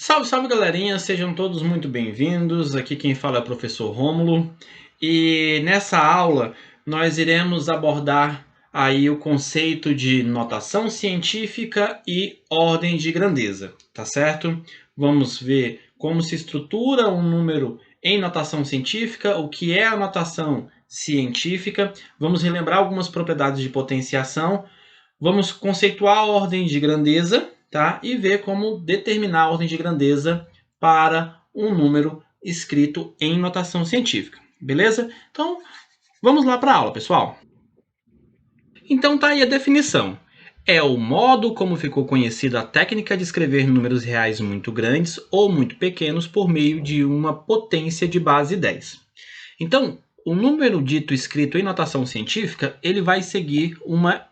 Salve, salve galerinha, sejam todos muito bem-vindos. Aqui quem fala é o professor Rômulo e nessa aula nós iremos abordar aí o conceito de notação científica e ordem de grandeza, tá certo? Vamos ver como se estrutura um número em notação científica, o que é a notação científica, vamos relembrar algumas propriedades de potenciação, vamos conceituar a ordem de grandeza, tá? E ver como determinar a ordem de grandeza para um número escrito em notação científica, beleza? Então, vamos lá para a aula, pessoal. Então tá aí a definição. É o modo como ficou conhecida a técnica de escrever números reais muito grandes ou muito pequenos por meio de uma potência de base 10. Então, o número dito escrito em notação científica, ele vai seguir uma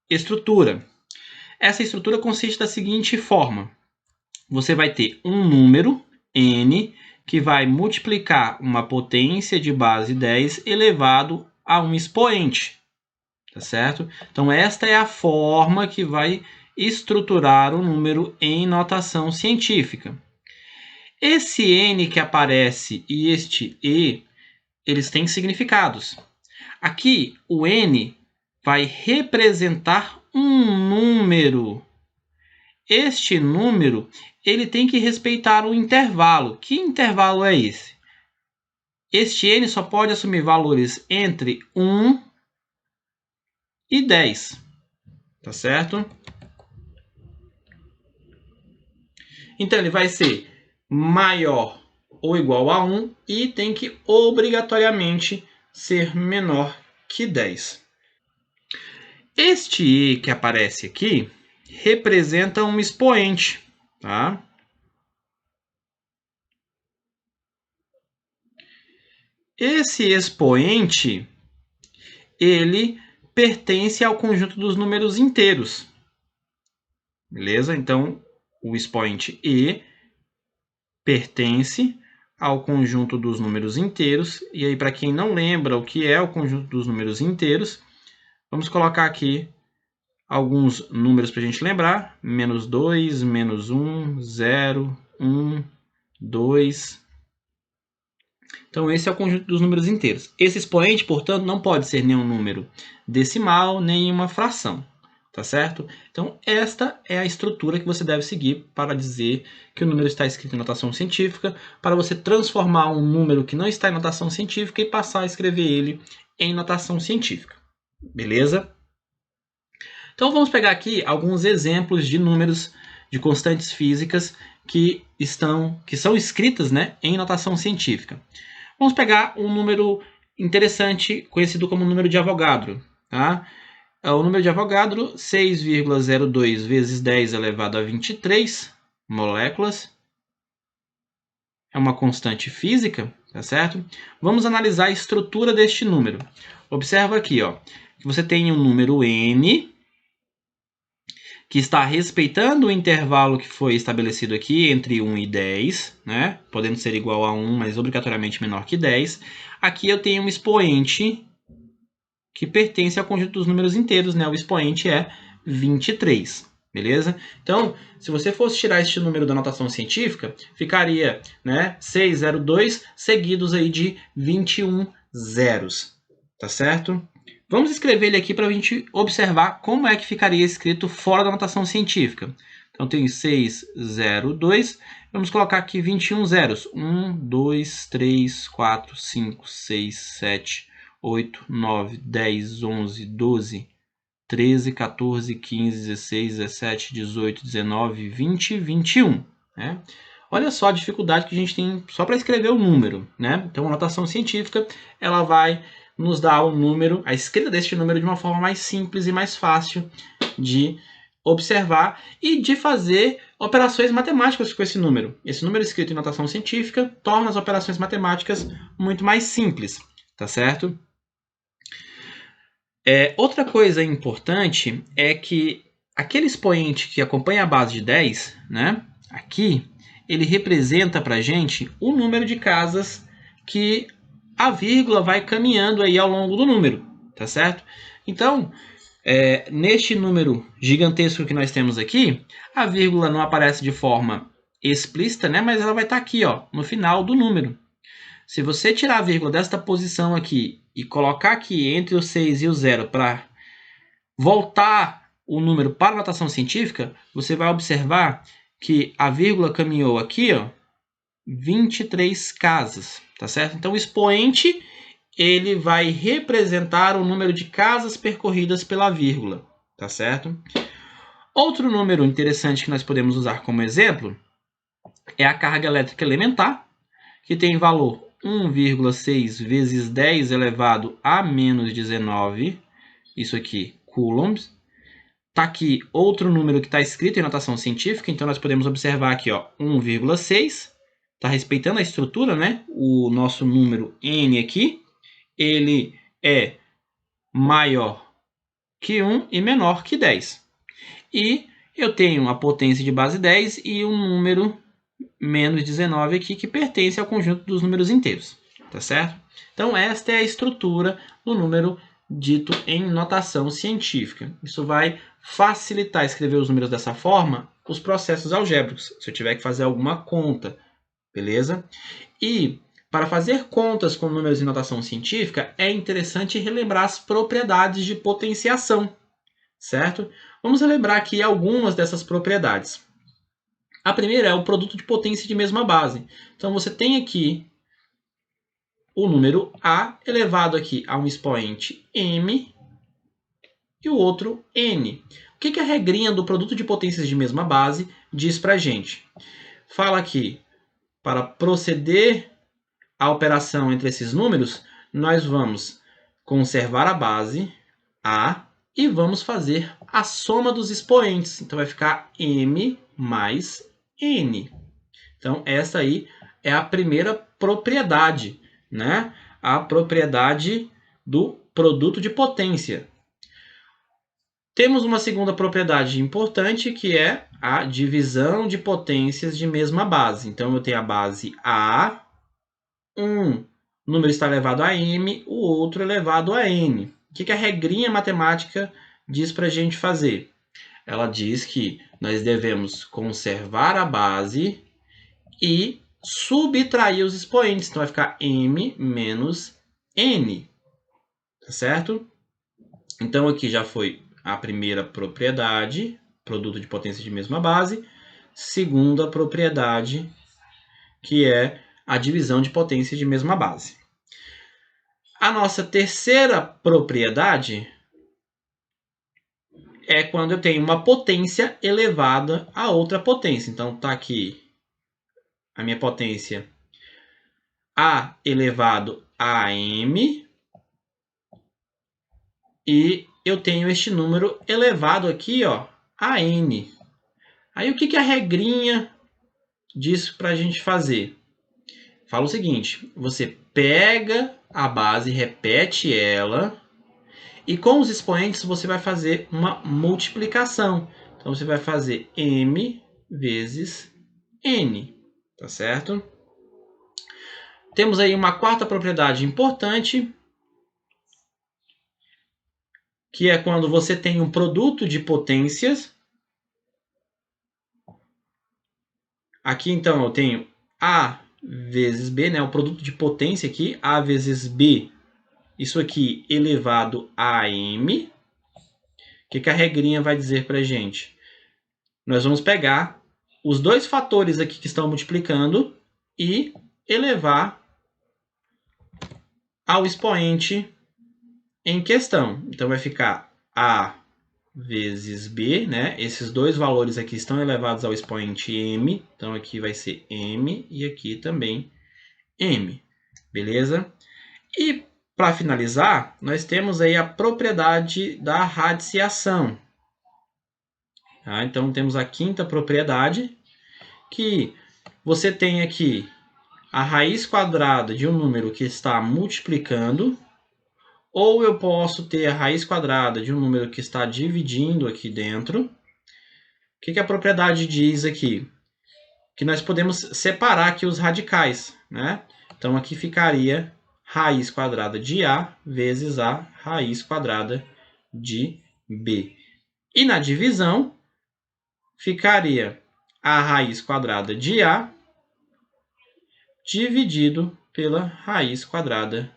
estrutura. Essa estrutura consiste da seguinte forma. Você vai ter um número, n, que vai multiplicar uma potência de base 10 elevado a um expoente. Tá certo? Então, esta é a forma que vai estruturar o número em notação científica. Esse n que aparece e este e, eles têm significados. Aqui, o n vai representar um número. Este número, ele tem que respeitar o intervalo. Que intervalo é esse? Este n só pode assumir valores entre 1 e 10. Tá certo? Então, ele vai ser maior ou igual a 1 e tem que obrigatoriamente ser menor que 10. Este e que aparece aqui representa um expoente, tá? Esse expoente, ele pertence ao conjunto dos números inteiros. Beleza? Então, o expoente e pertence ao conjunto dos números inteiros. E aí, para quem não lembra o que é o conjunto dos números inteiros, vamos colocar aqui alguns números para a gente lembrar. Menos 2, menos 1, 0, 1, 2. Então, esse é o conjunto dos números inteiros. Esse expoente, portanto, não pode ser nenhum número decimal, nem uma fração. Tá certo? Então, esta é a estrutura que você deve seguir para dizer que o número está escrito em notação científica, para você transformar um número que não está em notação científica e passar a escrever ele em notação científica. Beleza? Então, vamos pegar aqui alguns exemplos de números de constantes físicas que são escritas, né, em notação científica. Vamos pegar um número interessante, conhecido como número de Avogadro. Tá? O número de Avogadro, 6,02 vezes 10 elevado a 23 moléculas. É uma constante física, tá certo? Vamos analisar a estrutura deste número. Observa aqui, ó, que você tem um número n, que está respeitando o intervalo que foi estabelecido aqui entre 1 e 10, né? Podendo ser igual a 1, mas obrigatoriamente menor que 10. Aqui eu tenho um expoente que pertence ao conjunto dos números inteiros, né? O expoente é 23, beleza? Então, se você fosse tirar este número da notação científica, ficaria, né, 602 seguidos aí de 21 zeros, tá certo? Vamos escrever ele aqui para a gente observar como é que ficaria escrito fora da notação científica. Então, tem 602, vamos colocar aqui 21 zeros. 1, 2, 3, 4, 5, 6, 7, 8, 9, 10, 11, 12, 13, 14, 15, 16, 17, 18, 19, 20, 21. Né? Olha só a dificuldade que a gente tem só para escrever o número. Né? Então, a notação científica ela vai nos dar o número, a escrita deste número de uma forma mais simples e mais fácil de observar e de fazer operações matemáticas com esse número. Esse número escrito em notação científica torna as operações matemáticas muito mais simples, tá certo? Outra coisa importante é que aquele expoente que acompanha a base de 10, né, aqui, ele representa para a gente o número de casas que a vírgula vai caminhando aí ao longo do número, tá certo? Então, neste número gigantesco que nós temos aqui, a vírgula não aparece de forma explícita, né? Mas ela vai estar aqui, ó, no final do número. Se você tirar a vírgula desta posição aqui e colocar aqui entre o 6 e o 0 para voltar o número para a notação científica, você vai observar que a vírgula caminhou aqui, ó, 23 casas, tá certo? Então, o expoente, ele vai representar o número de casas percorridas pela vírgula, tá certo? Outro número interessante que nós podemos usar como exemplo é a carga elétrica elementar, que tem valor 1,6 vezes 10 elevado a menos 19, isso aqui, coulombs. Está aqui outro número que está escrito em notação científica, então nós podemos observar aqui, ó, 1,6, está respeitando a estrutura, né? O nosso número n aqui, ele é maior que 1 e menor que 10. E eu tenho a potência de base 10 e um número menos 19 aqui, que pertence ao conjunto dos números inteiros, tá certo? Então, esta é a estrutura do número dito em notação científica. Isso vai facilitar escrever os números dessa forma, os processos algébricos, se eu tiver que fazer alguma conta, beleza? E para fazer contas com números em notação científica, é interessante relembrar as propriedades de potenciação, certo? Vamos relembrar aqui algumas dessas propriedades. A primeira é o produto de potência de mesma base. Então, você tem aqui o número A elevado aqui a um expoente m e o outro n. O que a regrinha do produto de potências de mesma base diz para a gente? Fala aqui, para proceder a operação entre esses números, nós vamos conservar a base A e vamos fazer a soma dos expoentes. Então, vai ficar m mais n. Então, essa aí é a primeira propriedade, né? A propriedade do produto de potência. Temos uma segunda propriedade importante, que é a divisão de potências de mesma base. Então, eu tenho a base A, um número está elevado a m, o outro elevado a n. O que a regrinha matemática diz para a gente fazer? Ela diz que nós devemos conservar a base e subtrair os expoentes. Então, vai ficar m menos n, tá certo? Então, aqui já foi a primeira propriedade, produto de potência de mesma base. Segunda propriedade, que é a divisão de potência de mesma base. A nossa terceira propriedade é quando eu tenho uma potência elevada a outra potência. Então, está aqui a minha potência A elevado a m, e eu tenho este número elevado aqui, ó, a n. Aí, o que a regrinha diz para a gente fazer? Fala o seguinte, você pega a base, repete ela, e com os expoentes você vai fazer uma multiplicação. Então, você vai fazer m vezes n, tá certo? Temos aí uma quarta propriedade importante, que é quando você tem um produto de potências. Aqui, então, eu tenho A vezes B, né? O produto de potência aqui, A vezes B, isso aqui elevado a m. O que a regrinha vai dizer para a gente? Nós vamos pegar os dois fatores aqui que estão multiplicando e elevar ao expoente em questão. Então, vai ficar A vezes B, né? Esses dois valores aqui estão elevados ao expoente m. Então, aqui vai ser m e aqui também m. Beleza? E, para finalizar, nós temos aí a propriedade da radiciação. Tá? Então, temos a quinta propriedade, que você tem aqui a raiz quadrada de um número que está multiplicando, ou eu posso ter a raiz quadrada de um número que está dividindo aqui dentro. O que a propriedade diz aqui? Que nós podemos separar aqui os radicais, né? Então, aqui ficaria raiz quadrada de A vezes a raiz quadrada de B. E na divisão, ficaria a raiz quadrada de A dividido pela raiz quadrada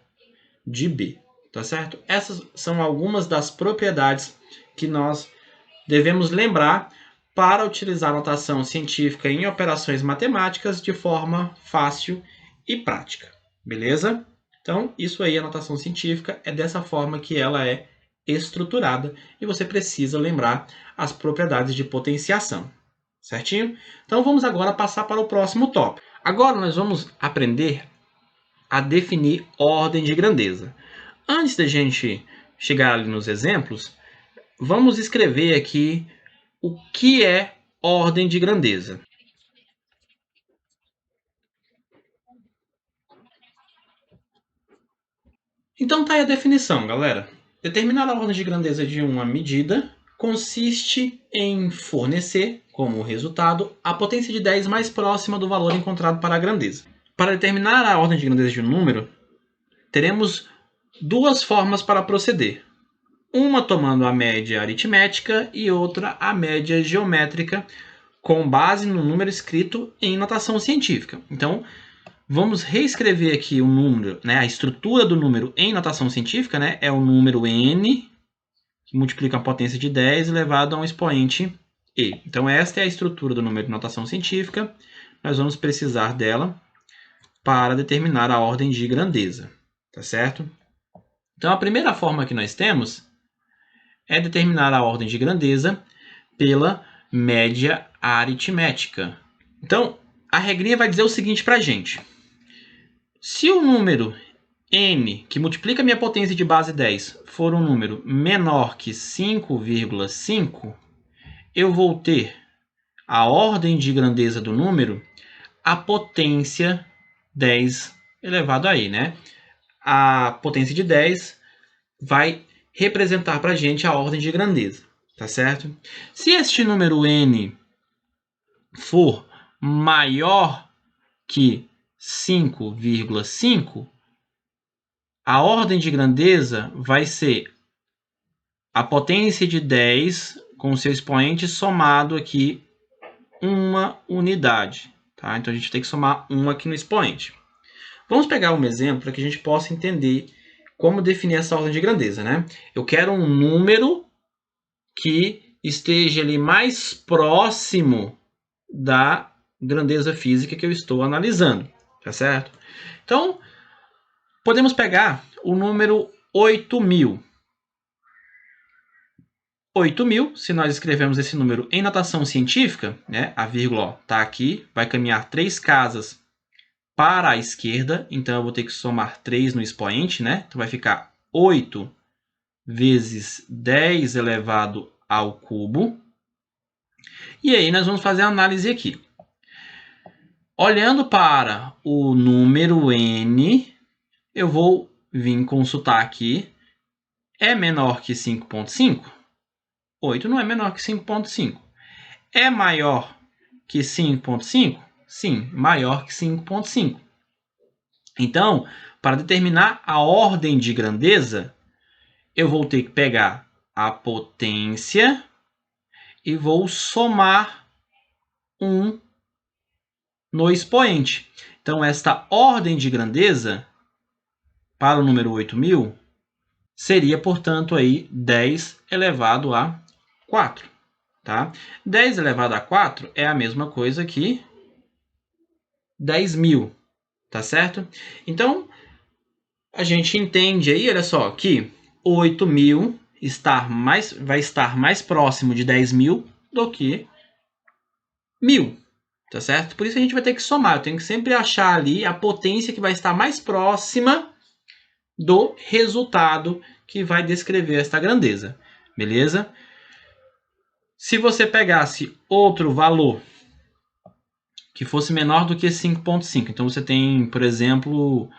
de B, tá certo? Essas são algumas das propriedades que nós devemos lembrar para utilizar a notação científica em operações matemáticas de forma fácil e prática, beleza? Então, isso aí, a notação científica, é dessa forma que ela é estruturada e você precisa lembrar as propriedades de potenciação, certinho? Então, vamos agora passar para o próximo tópico. Agora, nós vamos aprender a definir ordem de grandeza. Antes da gente chegar ali nos exemplos, vamos escrever aqui o que é ordem de grandeza. Então tá aí a definição, galera. Determinar a ordem de grandeza de uma medida consiste em fornecer, como resultado, a potência de 10 mais próxima do valor encontrado para a grandeza. Para determinar a ordem de grandeza de um número, teremos duas formas para proceder. Uma tomando a média aritmética e outra a média geométrica, com base no número escrito em notação científica. Então, vamos reescrever aqui o número, né? A estrutura do número em notação científica, né? É o número n, que multiplica a potência de 10 elevado a um expoente e. Então, esta é a estrutura do número de notação científica. Nós vamos precisar dela para determinar a ordem de grandeza, tá certo? Então, a primeira forma que nós temos é determinar a ordem de grandeza pela média aritmética. Então, a regrinha vai dizer o seguinte para a gente. Se o número n, que multiplica a minha potência de base 10, for um número menor que 5,5, eu vou ter a ordem de grandeza do número a potência 10 elevado a i, né? A potência de 10 vai representar para a gente a ordem de grandeza, tá certo? Se este número n for maior que 5,5, a ordem de grandeza vai ser a potência de 10 com seu expoente somado aqui uma unidade, tá? Então a gente tem que somar 1 aqui no expoente. Vamos pegar um exemplo para que a gente possa entender como definir essa ordem de grandeza, né? Eu quero um número que esteja ali mais próximo da grandeza física que eu estou analisando, tá certo? Então, podemos pegar o número 8.000. 8.000, se nós escrevemos esse número em notação científica, né, a vírgula está aqui, vai caminhar 3 casas para a esquerda, então eu vou ter que somar 3 no expoente, né? Então vai ficar 8 vezes 10 elevado ao cubo. E aí nós vamos fazer a análise aqui. Olhando para o número n, eu vou vir consultar aqui. É menor que 5,5? 8 não é menor que 5,5. É maior que 5,5? Sim, maior que 5,5. Então, para determinar a ordem de grandeza, eu vou ter que pegar a potência e vou somar 1 no expoente. Então, esta ordem de grandeza para o número 8.000 seria, portanto, aí 10 elevado a 4. Tá? 10 elevado a 4 é a mesma coisa que 10.000, tá certo? Então, a gente entende aí, olha só, que 8.000 vai estar mais próximo de 10.000 do que 1.000, tá certo? Por isso a gente vai ter que somar. Eu tenho que sempre achar ali a potência que vai estar mais próxima do resultado que vai descrever esta grandeza, beleza? Se você pegasse outro valor que fosse menor do que 5,5, então você tem, por exemplo,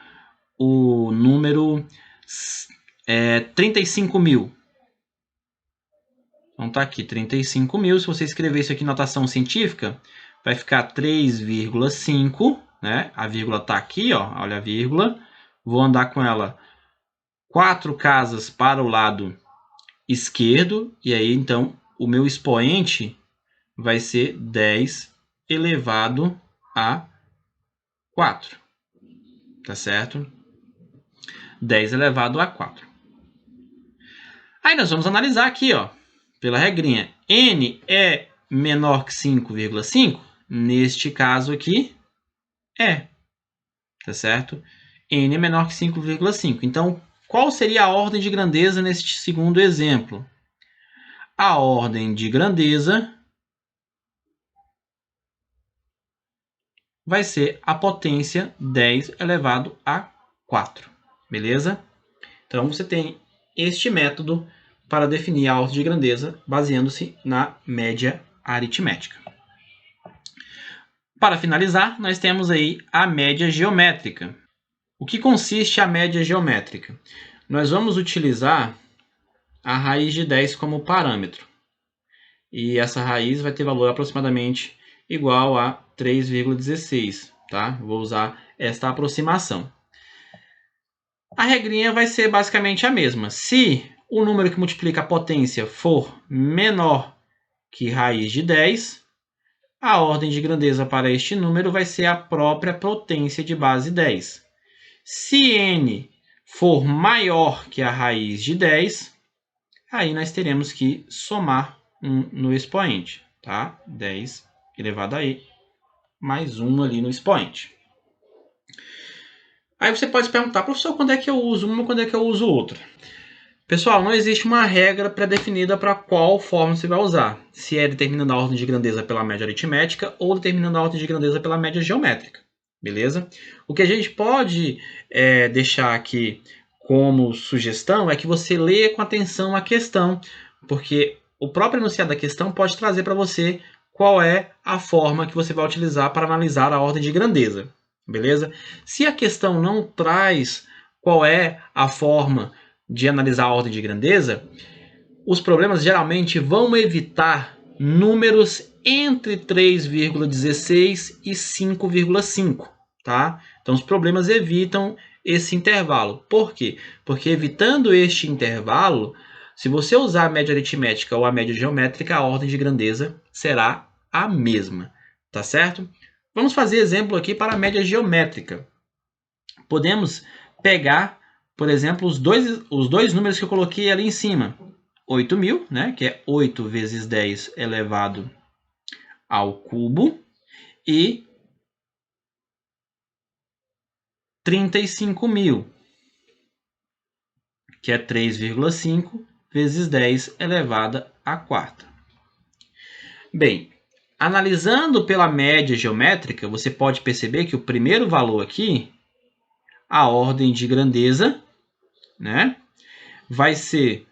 o número 35.000. Então tá aqui, 35.000. Se você escrever isso aqui em notação científica, vai ficar 3,5, né? A vírgula tá aqui, ó, olha a vírgula. Vou andar com ela 4 casas para o lado esquerdo, e aí então o meu expoente vai ser 10 elevado a 4. Tá certo? 10 elevado a 4. Aí nós vamos analisar aqui, ó, pela regrinha. N é menor que 5,5? Neste caso aqui, é. Tá certo? N é menor que 5,5. Então, qual seria a ordem de grandeza neste segundo exemplo? A ordem de grandeza vai ser a potência 10 elevado a 4. Beleza? Então, você tem este método para definir a ordem de grandeza baseando-se na média aritmética. Para finalizar, nós temos aí a média geométrica. O que consiste a média geométrica? Nós vamos utilizar a raiz de 10 como parâmetro. E essa raiz vai ter valor aproximadamente igual a 3,16. Tá? Vou usar esta aproximação. A regrinha vai ser basicamente a mesma. Se o número que multiplica a potência for menor que raiz de 10, a ordem de grandeza para este número vai ser a própria potência de base 10. Se n for maior que a raiz de 10, aí nós teremos que somar 1 no expoente. Tá? 10 elevado a e mais 1 ali no expoente. Aí você pode se perguntar, professor, quando é que eu uso uma, quando é que eu uso outra? Pessoal, não existe uma regra pré-definida para qual forma você vai usar. Se é determinando a ordem de grandeza pela média aritmética ou determinando a ordem de grandeza pela média geométrica. Beleza? O que a gente pode deixar aqui como sugestão é que você leia com atenção a questão, porque o próprio enunciado da questão pode trazer para você qual é a forma que você vai utilizar para analisar a ordem de grandeza. Beleza? Se a questão não traz qual é a forma de analisar a ordem de grandeza, os problemas geralmente vão evitar números entre 3,16 e 5,5, tá? Então os problemas evitam esse intervalo. Por quê? Porque evitando este intervalo, se você usar a média aritmética ou a média geométrica, a ordem de grandeza será a mesma, tá certo? Vamos fazer exemplo aqui para a média geométrica. Podemos pegar, por exemplo, os dois números que eu coloquei ali em cima. 8.000, né, que é 8 vezes 10 elevado ao cubo, e 35.000, que é 3,5 vezes 10 elevada à quarta. Bem, analisando pela média geométrica, você pode perceber que o primeiro valor aqui, a ordem de grandeza, né, vai ser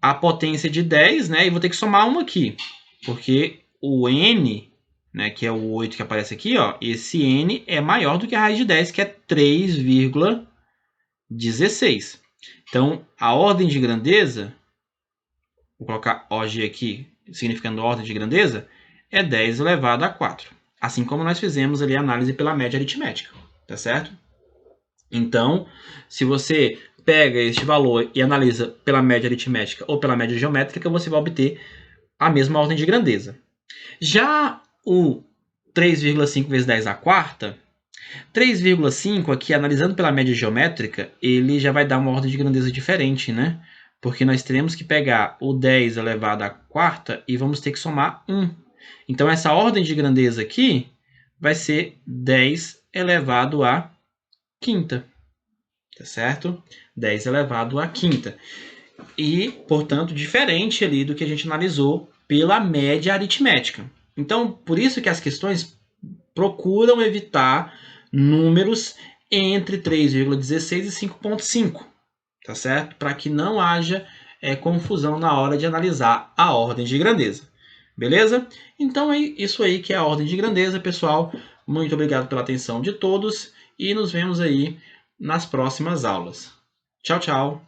a potência de 10, né, e vou ter que somar 1 aqui, porque o n, né, que é o 8 que aparece aqui, ó, esse n é maior do que a raiz de 10, que é 3,16. Então, a ordem de grandeza, vou colocar OG aqui, significando ordem de grandeza, é 10 elevado a 4. Assim como nós fizemos ali a análise pela média aritmética, tá certo? Então, se você pega este valor e analisa pela média aritmética ou pela média geométrica, você vai obter a mesma ordem de grandeza. Já o 3,5 vezes 10 à quarta, 3,5 aqui, analisando pela média geométrica, ele já vai dar uma ordem de grandeza diferente, né? Porque nós teremos que pegar o 10 elevado à quarta e vamos ter que somar 1. Então, essa ordem de grandeza aqui vai ser 10 elevado à quinta. Tá certo? 10 elevado à quinta. E, portanto, diferente ali do que a gente analisou pela média aritmética. Então, por isso que as questões procuram evitar números entre 3,16 e 5,5, tá certo? Para que não haja confusão na hora de analisar a ordem de grandeza. Beleza? Então é isso aí que é a ordem de grandeza, pessoal. Muito obrigado pela atenção de todos e nos vemos aí nas próximas aulas. Tchau, tchau!